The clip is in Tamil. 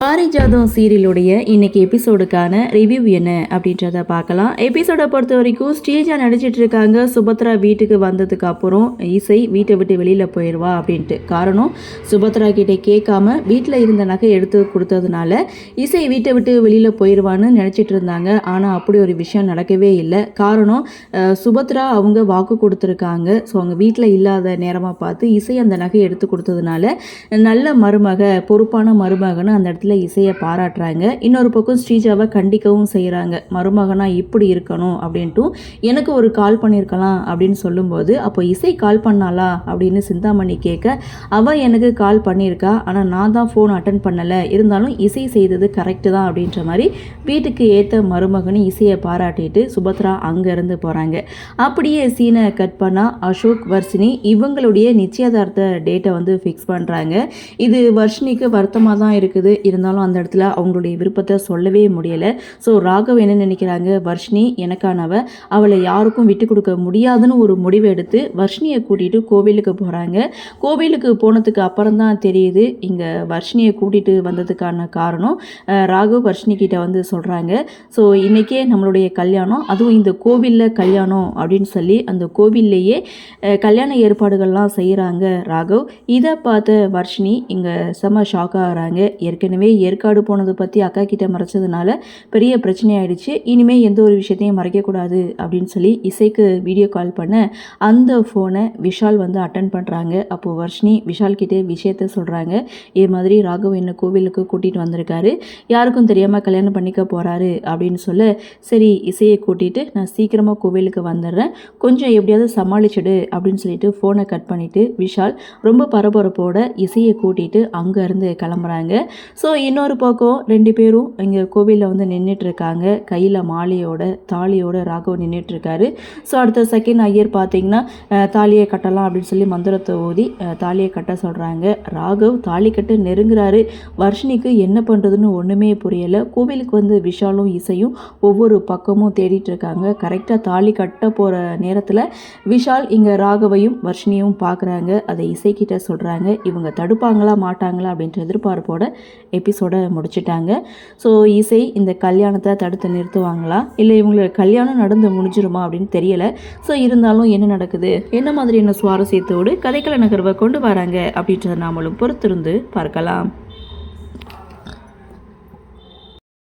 பாரிஜாதம் சீரியலுடைய இன்னைக்கு எபிசோடுக்கான ரிவ்யூ என்ன அப்படின்றத பார்க்கலாம். எபிசோடை பொறுத்த வரைக்கும் ஸ்ரீஜா நடிச்சிட்டு இருக்காங்க. சுபத்ரா வீட்டுக்கு வந்ததுக்கு அப்புறம் இசை வீட்டை விட்டு வெளியில் போயிடுவா அப்படின்ட்டு. காரணம், சுபத்ரா கிட்டே கேட்காம வீட்டில் இருந்த நகை எடுத்து கொடுத்ததுனால இசை வீட்டை விட்டு வெளியில் போயிடுவான்னு நினச்சிட்டு இருந்தாங்க. ஆனால் அப்படி ஒரு விஷயம் நடக்கவே இல்லை. காரணம், சுபத்ரா அவங்க வாக்கு கொடுத்துருக்காங்க. ஸோ அவங்க வீட்டில் இல்லாத நேரமாக பார்த்து இசை அந்த நகை எடுத்து கொடுத்ததுனால நல்ல மருமக, பொறுப்பான மருமகன்னு அந்த இடத்துல இசையை பாராட்டுறாங்க. இன்னொரு பக்கம் ஸ்ரீஜாவை கண்டிக்கவும் செய்கிறாங்க. மருமகனா இப்படி இருக்கணும் அப்படின்ட்டு எனக்கு ஒரு கால் பண்ணியிருக்கலாம் அப்படின்னு சொல்லும்போது, அப்போ இசை கால் பண்ணாலா அப்படின்னு சிந்தாமணி கேட்க, அவள் எனக்கு கால் பண்ணியிருக்கா, ஆனால் நான் தான் ஃபோன் அட்டன் பண்ணலை, இருந்தாலும் இசை செய்தது கரெக்டு தான் அப்படின்ற மாதிரி வீட்டுக்கு ஏற்ற மருமகனு இசையை பாராட்டிட்டு சுபத்ரா அங்கேருந்து போகிறாங்க. அப்படியே சீனை கட் பண்ணால் அசோக், வர்ஷினி இவங்களுடைய நிச்சயதார்த்த டேட்டை வந்து ஃபிக்ஸ் பண்ணுறாங்க. இது வர்ஷினிக்கு வருத்தமாக தான் இருக்குது. இருந்தாலும் அந்த இடத்துல அவங்களுடைய விருப்பத்தை சொல்லவே முடியலை. ஸோ ராகவ் என்ன நினைக்கிறாங்க, வர்ஷினி எனக்கானவ, அவளை யாருக்கும் விட்டு கொடுக்க முடியாதுன்னு ஒரு முடிவு எடுத்து வர்ஷினியை கூட்டிகிட்டு கோவிலுக்கு போகிறாங்க. கோவிலுக்கு போனதுக்கு அப்புறம் தான் தெரியுது இங்கே வர்ஷினியை கூட்டிகிட்டு வந்ததுக்கான காரணம். ராகவ் வர்ஷினி கிட்ட வந்து சொல்கிறாங்க, ஸோ இன்றைக்கே நம்மளுடைய கல்யாணம், அதுவும் இந்த கோவிலில் கல்யாணம் அப்படின்னு சொல்லி அந்த கோவில்லையே கல்யாண ஏற்பாடுகள்லாம் செய்கிறாங்க ராகவ். இதை பார்த்த வர்ஷினி இங்கே செம்ம ஷாக் ஆகிறாங்க. ஏற்கனவே ஏற்காடு போனதை பற்றி அக்கா கிட்ட மறைச்சதுனால பெரிய பிரச்சனை ஆயிடுச்சு. இனிமேல் எந்த ஒரு விஷயத்தையும் மறைக்கக்கூடாது அப்படின்னு சொல்லி இசைக்கு வீடியோ கால் பண்ண அந்த ஃபோனை விஷால் வந்து அட்டன் பண்ணுறாங்க. அப்போது வர்ஷினி விஷால் கிட்டே விஷயத்த சொல்கிறாங்க. இது மாதிரி ராகவ் என்ன கோவிலுக்கு கூட்டிகிட்டு வந்திருக்காரு, யாருக்கும் தெரியாமல் கல்யாணம் பண்ணிக்க போகிறாரு அப்படின்னு சொல்ல, சரி இசையை கூட்டிகிட்டு நான் சீக்கிரமாக கோவிலுக்கு வந்துடுறேன், கொஞ்சம் எப்படியாவது சமாளிச்சிடு அப்படின்னு சொல்லிட்டு ஃபோனை கட் பண்ணிவிட்டு விஷால் ரொம்ப பரபரப்போட இசையை கூட்டிகிட்டு அங்கேருந்து கிளம்புறாங்க. ஸோ இன்னொரு பக்கம் ரெண்டு பேரும் இங்கே கோவிலில் வந்து நின்றுட்டுருக்காங்க. கையில் மாலையோட தாலியோட ராகவ் நின்றுட்டுருக்காரு. ஸோ அடுத்த செகண்ட் ஐயர் பார்த்தீங்கன்னா தாலியை கட்டலாம் அப்படின்னு சொல்லி மந்திரத்தை ஓதி தாலியை கட்ட சொல்கிறாங்க. ராகவ் தாலி கட்ட நெருங்குறாரு. வர்ஷினிக்கு என்ன பண்ணுறதுன்னு ஒன்றுமே புரியலை. கோவிலுக்கு வந்து விஷாலும் இசையும் ஒவ்வொரு பக்கமும் தேடிட்டு இருக்காங்க. கரெக்டாக தாலி கட்ட போகிற நேரத்தில் விஷால் இங்கே ராகவையும் வர்ஷினியும் பார்க்குறாங்க. அதை இசைக்கிட்ட சொல்கிறாங்க. இவங்க தடுப்பாங்களா மாட்டாங்களா அப்படின்ற எதிர்பார்ப்போட எபிசோடை முடிச்சிட்டாங்க. ஸோ இசை இந்த கல்யாணத்தை தடுத்து நிறுத்துவாங்களா, இல்லை இவங்களோட கல்யாணம் நடந்து முடிஞ்சிருமா அப்படின்னு தெரியலை. ஸோ இருந்தாலும் என்ன நடக்குது, என்ன மாதிரியான சுவாரஸ்யத்தோடு கதைக்கள நகர்வை கொண்டு வராங்க அப்படின்றத நாமளும் பொறுத்திருந்து பார்க்கலாம்.